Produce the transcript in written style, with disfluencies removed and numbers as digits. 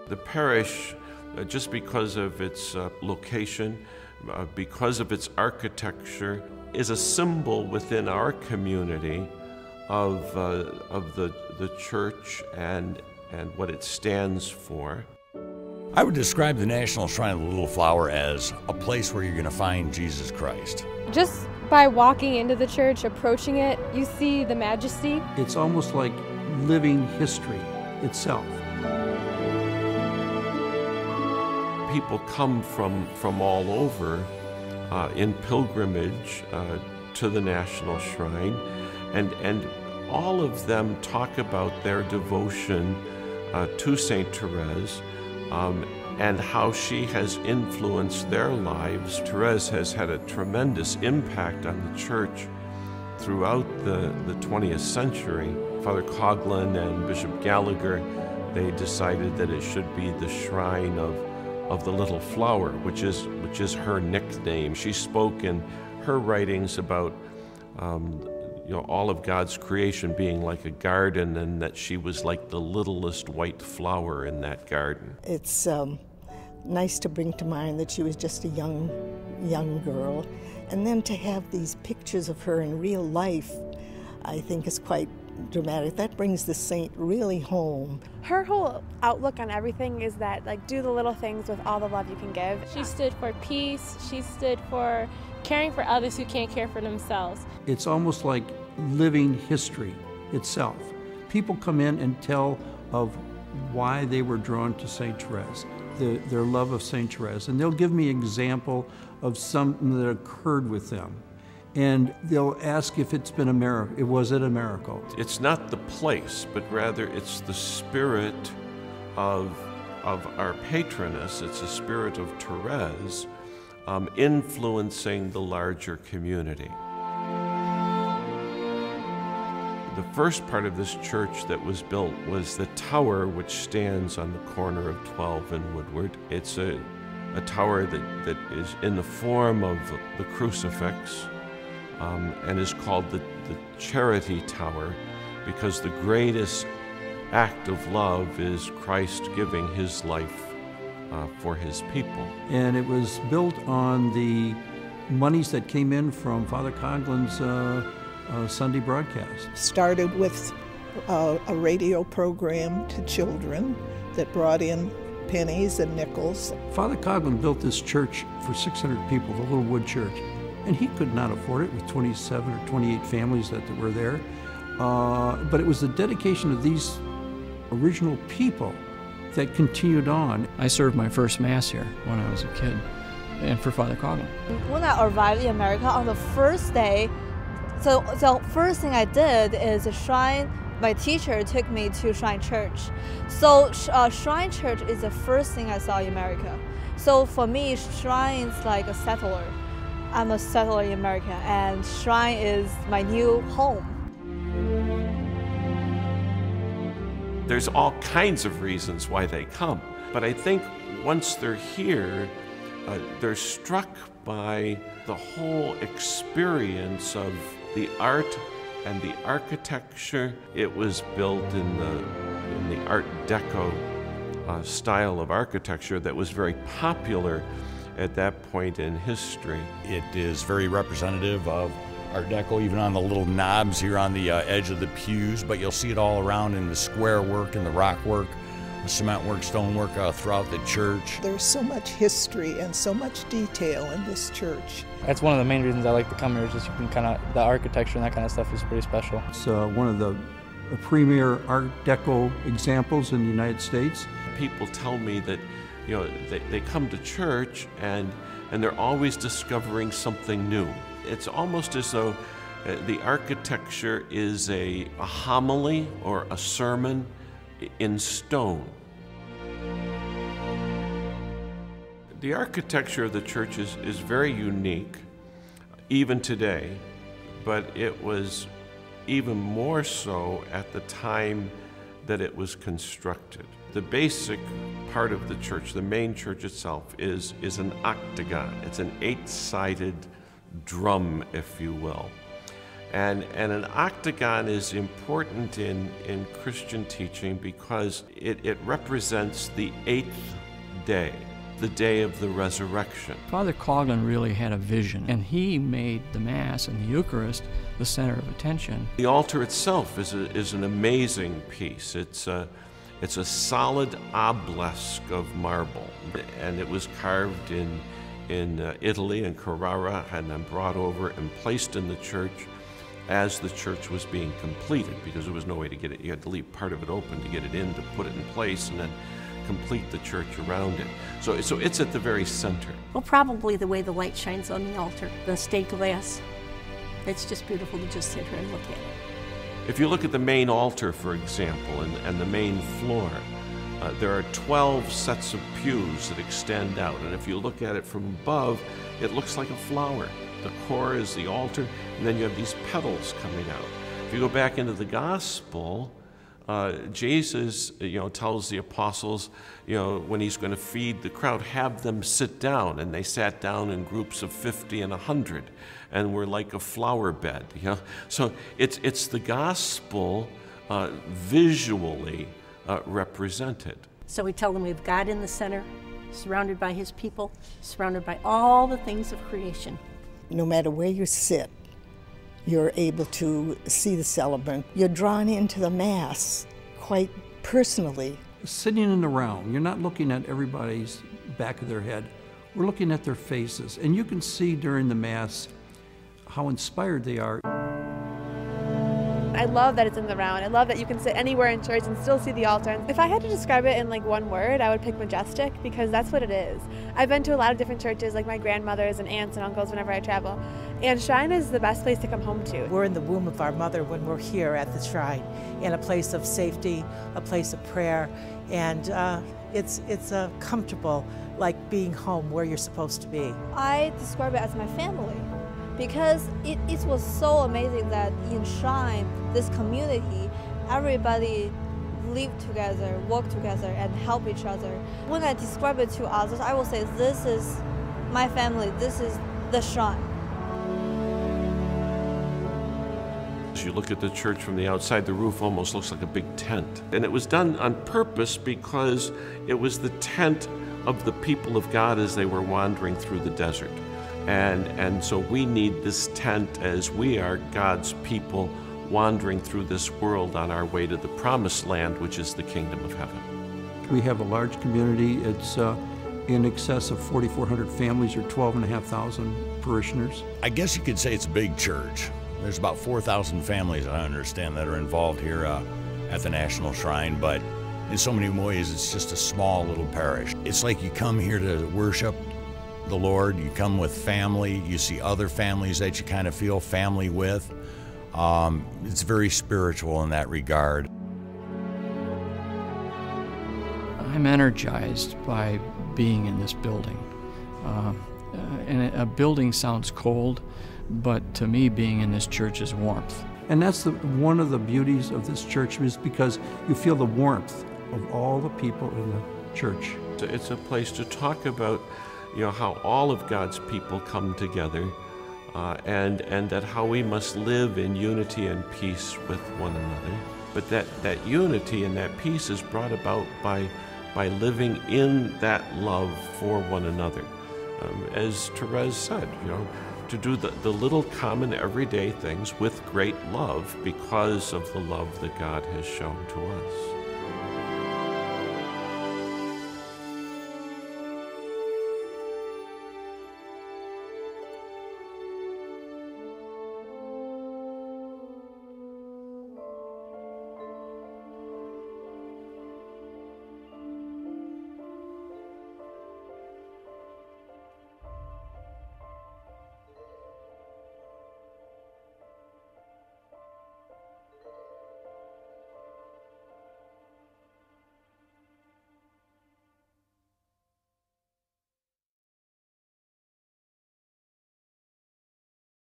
The parish, just because of its location, because of its architecture, is a symbol within our community of the church and what it stands for. I would describe the National Shrine of the Little Flower as a place where you're going to find Jesus Christ. Just by walking into the church, approaching it, you see the majesty. It's almost like living history itself. People come from all over in pilgrimage to the National Shrine, and all of them talk about their devotion to Saint Therese and how she has influenced their lives. Therese has had a tremendous impact on the church throughout the 20th century. Father Coughlin and Bishop Gallagher, they decided that it should be the shrine of the Little Flower, which is her nickname. She spoke in her writings about all of God's creation being like a garden, and that she was like the littlest white flower in that garden. It's nice to bring to mind that she was just a young girl, and then to have these pictures of her in real life, I think is quite dramatic. That brings the saint really home. Her whole outlook on everything is that, like, do the little things with all the love you can give. She stood for peace. She stood for caring for others who can't care for themselves. It's almost like living history itself. People come in and tell of why they were drawn to Saint Therese, their love of Saint Therese, and they'll give me an example of something that occurred with them. And they'll ask if it's been a miracle. Was it a miracle? It's not the place, but rather it's the spirit of our patroness. It's the spirit of Therese influencing the larger community. The first part of this church that was built was the tower, which stands on the corner of 12 and Woodward. It's a tower that is in the form of the crucifix, and is called the Charity Tower, because the greatest act of love is Christ giving his life for his people. And it was built on the monies that came in from Father Coughlin's Sunday broadcast. Started with a radio program to children that brought in pennies and nickels. Father Coughlin built this church for 600 people, the little wood church. And he could not afford it with 27 or 28 families that were there. But it was the dedication of these original people that continued on. I served my first Mass here when I was a kid, and for Father Coughlin. When I arrived in America on the first day, so the first thing I did is Shrine. My teacher took me to Shrine Church. So Shrine Church is the first thing I saw in America. So for me, Shrine is like a settler. I'm a settler in America, and Shrine is my new home. There's all kinds of reasons why they come, but I think once they're here, they're struck by the whole experience of the art and the architecture. It was built in the Art Deco style of architecture that was very popular at that point in history. It is very representative of Art Deco, even on the little knobs here on the edge of the pews, but you'll see it all around in the square work and the rock work, the cement work, stone work throughout the church. There's so much history and so much detail in this church. That's one of the main reasons I like to come here, is just you can kind of, the architecture and that kind of stuff is pretty special. It's one of the premier Art Deco examples in the United States. People tell me that they come to church and they're always discovering something new. It's almost as though the architecture is a homily or a sermon in stone. The architecture of the church is very unique, even today, but it was even more so at the time that it was constructed. The basic part of the church, the main church itself, is an octagon. It's an 8-sided drum, if you will. And an octagon is important in Christian teaching because it represents the 8th day, the day of the resurrection. Father Coughlin really had a vision, and he made the Mass and the Eucharist the center of attention. The altar itself is an amazing piece. It's a solid obelisk of marble, and it was carved in Italy, in Carrara, and then brought over and placed in the church as the church was being completed, because there was no way to get it. You had to leave part of it open to get it in, to put it in place, and then complete the church around it. So it's at the very center. Well, probably the way the light shines on the altar, the stained glass. It's just beautiful to just sit here and look at it. If you look at the main altar, for example, and the main floor, there are 12 sets of pews that extend out, and if you look at it from above, it looks like a flower. The core is the altar, and then you have these petals coming out. If you go back into the gospel, Jesus, tells the apostles, when he's going to feed the crowd, have them sit down, and they sat down in groups of 50 and 100, and were like a flower bed. So it's the gospel visually represented. So we tell them we have God in the center, surrounded by his people, surrounded by all the things of creation. No matter where you sit, you're able to see the celebrant. You're drawn into the Mass quite personally. Sitting in the round, you're not looking at everybody's back of their head. We're looking at their faces, and you can see during the Mass how inspired they are. I love that it's in the round. I love that you can sit anywhere in church and still see the altar. If I had to describe it in like one word, I would pick majestic, because that's what it is. I've been to a lot of different churches, like my grandmothers and aunts and uncles whenever I travel, and Shrine is the best place to come home to. We're in the womb of our mother when we're here at the Shrine, in a place of safety, a place of prayer, and it's comfortable, like being home where you're supposed to be. I describe it as my family, because it was so amazing that in Shrine, this community, everybody live together, work together, and help each other. When I describe it to others, I will say, this is my family, this is the Shrine. As you look at the church from the outside, the roof almost looks like a big tent. And it was done on purpose because it was the tent of the people of God as they were wandering through the desert. And so we need this tent as we are God's people wandering through this world on our way to the promised land, which is the kingdom of heaven. We have a large community. It's in excess of 4,400 families, or 12,500 parishioners. I guess you could say it's a big church. There's about 4,000 families, I understand, that are involved here at the National Shrine, but in so many ways it's just a small little parish. It's like you come here to worship the Lord, you come with family, you see other families that you kind of feel family with. It's very spiritual in that regard. I'm energized by being in this building. And a building sounds cold, but to me being in this church is warmth. And that's one of the beauties of this church, is because you feel the warmth of all the people in the church. It's a place to talk about how all of God's people come together, and that how we must live in unity and peace with one another. But that unity and that peace is brought about by living in that love for one another. As Therese said, to do the little common everyday things with great love because of the love that God has shown to us.